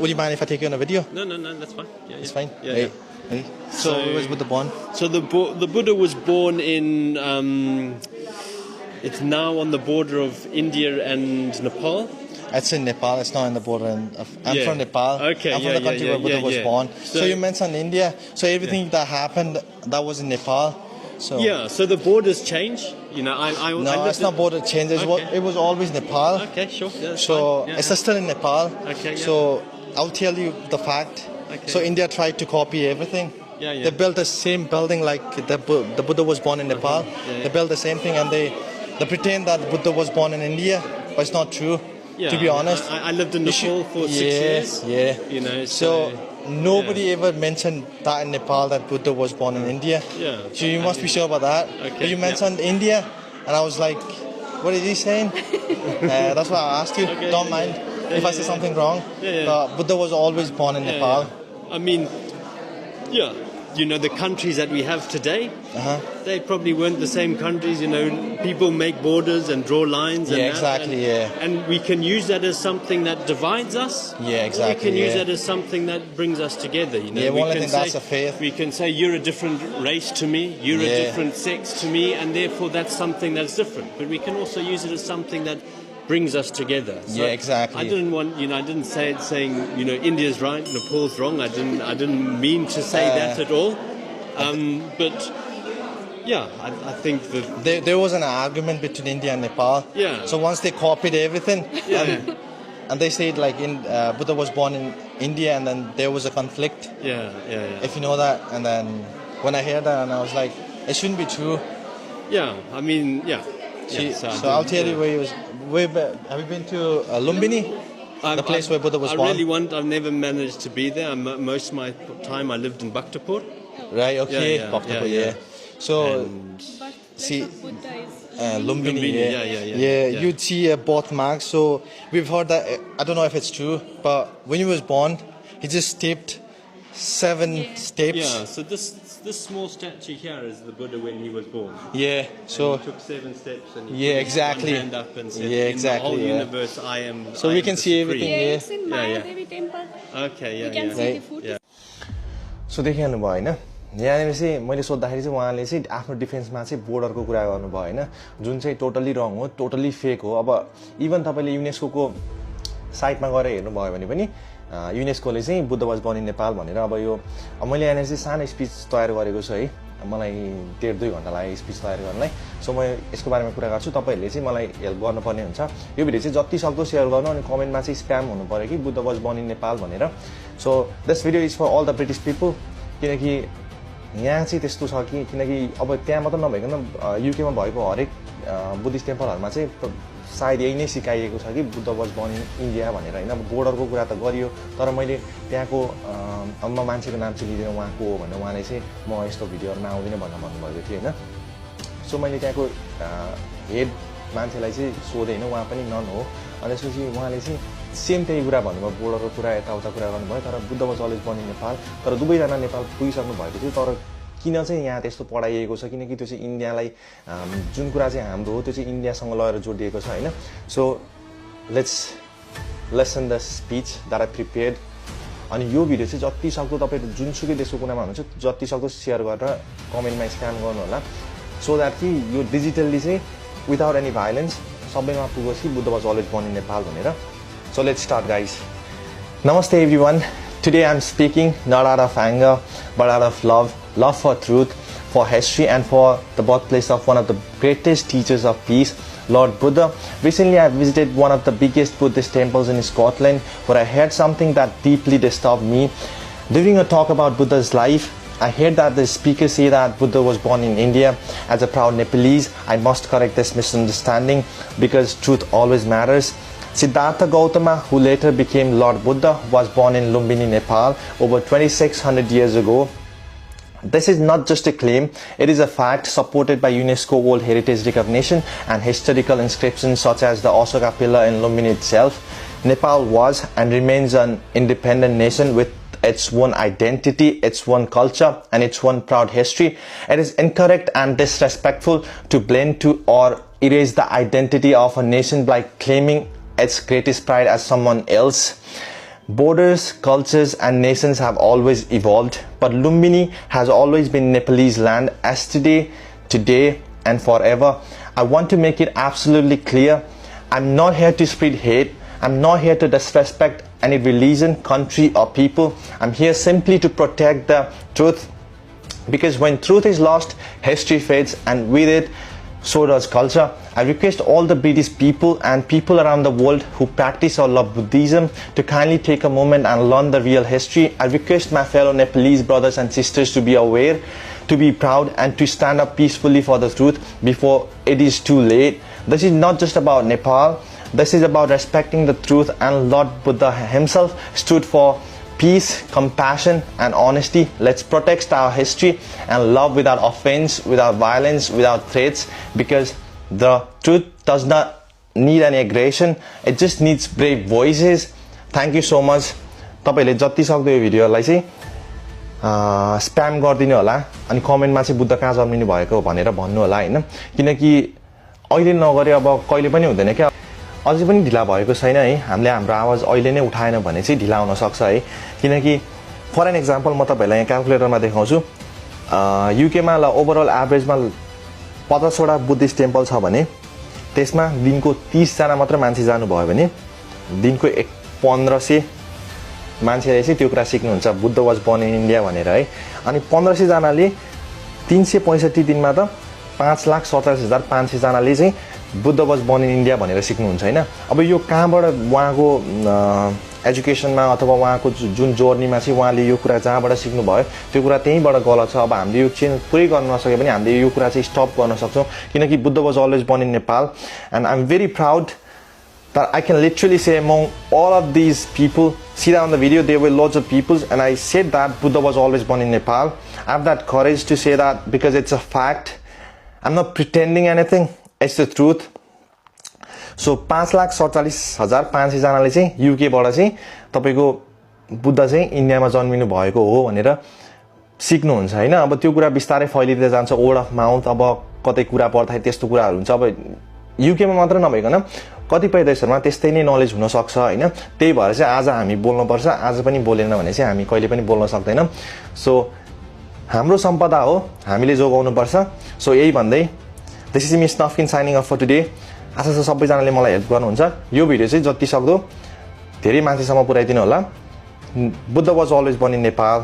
Would you mind if I take you on a video? No, that's fine. Yeah, it's fine. Yeah, Hey. Hey. So where was Buddha born? So the Buddha was born in. It's now on the border of India and Nepal. It's in Nepal. It's not in the border. I'm from Nepal. Okay, I'm from the country where Buddha was born. So you mentioned India. So everything that happened, that was in Nepal. So so the borders change. You know, no, it's not border changes. It was always Nepal. Okay, sure. Yeah, so it's still in Nepal. Okay. So I'll tell you the fact. Okay. So India tried to copy everything. They built the same building like the Buddha was born in Nepal. They built the same thing and they pretend that Buddha was born in India, but it's not true. To be honest, I lived in Nepal for 6 years. Yeah. You know, so nobody ever mentioned that in Nepal that Buddha was born in India. Yeah. So you must be sure about that. Okay. You mentioned India, and I was like, what is he saying? That's why I asked you. Okay, Don't mind if I say something wrong. But Buddha was always born in Nepal. I mean, you know, the countries that we have today, they probably weren't the same countries. You know, people make borders and draw lines. And we can use that as something that divides us. Yeah, exactly. Or we can use that as something that brings us together. You know, that's a faith. We can say you're a different race to me, you're a different sex to me, and therefore that's something that's different. But we can also use it as something that brings us together. So exactly. I didn't say it saying, you know, India's right, Nepal's wrong. I didn't mean to say that at all. But I think that there was an argument between India and Nepal. So once they copied everything, and they said like Buddha was born in India, and then there was a conflict. If you know that, and then when I heard that, and I was like, it shouldn't be true. I mean, so I'll tell you where he was. Have you been to Lumbini? The place where Buddha was born? I've never managed to be there. Most of my time I lived in Bhaktapur. Right, okay. Bhaktapur, So, see, Lumbini, you'd see both marks. So, we've heard that, I don't know if it's true, but when he was born, he just stepped 7 steps. So this small statue here is the Buddha when he was born. So and he took 7 steps and he put exactly. one hand up and said, exactly. in the whole universe I am. So we can see everything here. It's in Maya Devi temple. Okay, We can see the food. So देखिहाल्नु भयो हैन यहाँनिर चाहिँ मैले सोध्दाखेरि चाहिँ उहाँले चाहिँ आफ्नो डिफेन्समा चाहिँ बोर्डरको कुरा गर्नुभयो हैन जुन चाहिँ टोटली रङ हो टोटली फेक हो अब इभन तपाईले युनेस्को साइटमा गएर हेर्नुभयो भने पनि युनेस्कोले चाहिँ बुद्ध वाज बर्न इन नेपाल भनेर अब यो मैले यहाँनिर चाहिँ सानो स्पिच तयार गरेको छु है मलाई 1.5-2 घण्टा लाग्यो स्पिच तयार गर्नलाई सो म यसको बारेमा कुरा गर्छु तपाईहरुले चाहिँ मलाई हेल्प गर्नुपर्ने हुन्छ यो भिडियो चाहिँ जति सक्दो शेयर गर्नु अनि कमेन्टमा चाहिँ स्प्याम हुनु पर्यो कि बुद्ध वाज बर्न इन नेपाल भनेर so this video is for all the British people किनकि यहाँ चाहिँ त्यस्तो छ कि किनकि अब त्यहाँ मात्र नभइकन युकेमा भएको हरेक बुद्धिस्ट टेम्पलहरुमा चाहिँ सायद यही नै सिकाइएको छ कि Buddha was born in India भनेर हैन बोर्डरको कुरा त गरियो तर मैले त्यहाँको म मान्छेको नाम चाहिँ लिदिन उहाँको हो भनेर उहाँले चाहिँ म यस्तो भिडियोहरुमा आउँदिन भनेर भन्नुभएको थियो हैन सो मैले त्यहाँको हेड मान्छेलाई चाहिँ सोधे हैन उहाँ पनि नन हो अनि त्यसपछि उहाँले चाहिँ सेम त्यही कुरा भन्नुभयो बोर्डरको कुरा यताउता कुरा गर्नुभयो तर बुद्ध वाज अलवेज बर्न इन नेपाल तर दुवैजना नेपाल पुगिसक्नु भएको थियो तर किन चाहिँ यहाँ त्यस्तो पढाइएको छ किनकि त्यो चाहिँ इन्डियालाई जुन कुरा चाहिँ हाम्रो हो त्यो चाहिँ इन्डियासँग लगेर जोडिएको छ हैन so let's listen the speech that I prepared अनि यो भिडियो चाहिँ जति सक्दो तपाईहरु जुनसुकै देशको कुनामा हुनुहुन्छ जति सक्दो शेयर गरेर कमेन्टमा स्क्यान गर्नु होला सो दैट कि यो डिजिटली चाहिँ विदाउट एनी भाइलेन्स सबैमा पुगोस् कि बुद्ध वाज अलवेज बर्न इन नेपाल भनेर सो लेट्स स्टार्ट गाइस नमस्ते everyone Today I'm speaking not out of anger, but out of love for truth, for history, and for the birthplace of one of the greatest teachers of peace, Lord Buddha. Recently I visited one of the biggest Buddhist temples in Scotland, where I heard something that deeply disturbed me. During a talk about Buddha's life, I heard that the speaker say that Buddha was born in India. As a proud Nepalese, I must correct this misunderstanding because truth always matters. Siddhartha Gautama, who later became Lord Buddha, was born in Lumbini, Nepal over 2600 years ago. This is not just a claim, it is a fact supported by UNESCO World Heritage recognition and historical inscriptions such as the Ashoka pillar in Lumbini itself. Nepal was and remains an independent nation with its own identity, its own culture, and its own proud history. It is incorrect and disrespectful to blend to or erase the identity of a nation by claiming its greatest pride as someone else. Borders, cultures, and nations have always evolved, but Lumbini has always been Nepalese land as today, and forever. I want to make it absolutely clear. I'm not here to spread hate. I'm not here to disrespect any religion, country, or people. I'm here simply to protect the truth. Because when truth is lost, history fades, and with it, so does culture. I request all the British people and people around the world who practice or love Buddhism to kindly take a moment and learn the real history. I request my fellow Nepalese brothers and sisters to be aware, to be proud, and to stand up peacefully for the truth before it is too late. This is not just about Nepal. This is about respecting the truth, and Lord Buddha himself stood for peace, compassion, and honesty. Let's protect our history and love without offense, without violence, without threats, because the truth does not need any aggression. It just needs brave voices. Thank you so much. तपाईहरुले जति सक्दो यो भिडियोलाई चाहिँ spam गर्दिनु होला अनि कमेन्टमा चाहिँ बुद्ध कहाँ जन्मिनु भएको भनेर भन्नु होला हैन, किनकि अहिले नगरे अब कहिले पनि हुँदैन के। अझै पनि ढिला भएको छैन है, हामीले हाम्रो आवाज अहिले नै उठाएन भने चाहिँ ढिला हुन सक्छ है। किनकि फर एन एक्जाम्पल म तपाईहरुलाई यहाँ क्याल्कुलेटरमा देखाउँछु। युके मा ल ओभरअल एभरेजमा 50 वटा बुद्धिस्ट टेम्पल छ भने त्यसमा दिनको 30 जना मात्र मान्छे जानु भयो भने दिनको 1500 मान्छेले चाहिँ त्यो कुरा सिक्नुहुन्छ Buddha was born in India भनेर है। अनि 1500 जनाले 365 दिनमा त 5,47,500 जनाले चाहिँ Buddha was born in India भनेर सिक्नुहुन्छ हैन। अब यो कहाँबाट उहाँको एजुकेसनमा अथवा उहाँको जुन जर्नीमा चाहिँ उहाँले यो कुरा जहाँबाट सिक्नु भयो त्यो कुरा त्यहीबाट गलत छ। अब हामीले यो चेन्ज पुरै गर्न नसके पनि हामीले यो कुरा चाहिँ स्टप गर्न सक्छौं, किनकि Buddha was always born in Nepal and I am very proud that I can literally say among all of these people, see that on the video, there were lots of people, and I said that Buddha was always born in Nepal. I have that courage to say that because it's a fact. I'm not pretending anything, it's the truth. So 5,47,500 जनाले चाहिँ UK बाट चाहिँ तपाईको बुद्ध चाहिँ इन्डियामा जन्मिनु भएको हो भनेर सिक्नुहुन्छ हैन। अब त्यो कुरा बिस्तारै फैलिदै जान्छ, वर्ड अफ माउथ। अब कतै कुरा पढ्दा त्यस्तो कुराहरु हुन्छ। अब युके मा मात्र नभइकन कतिपय देशहरुमा त्यस्तै नै नलेज हुन सक्छ हैन। त्यही भएर चाहिँ आज हामी बोल्न पर्छ। आज पनि बोलेन भने चाहिँ हामी कहिले पनि बोल्न सक्दैनौं। सो हाम्रो सम्पदा हो, हामीले जोगाउनु पर्छ। सो यही भन्दै this is me Snufkin signing off for today. आशा छ सबैजनाले मलाई हेल्प गर्नुहुन्छ। यो भिडियो चाहिँ जति सक्दो धेरै मान्छेसम्म पुर्याइदिनु होला। Buddha was always born in Nepal.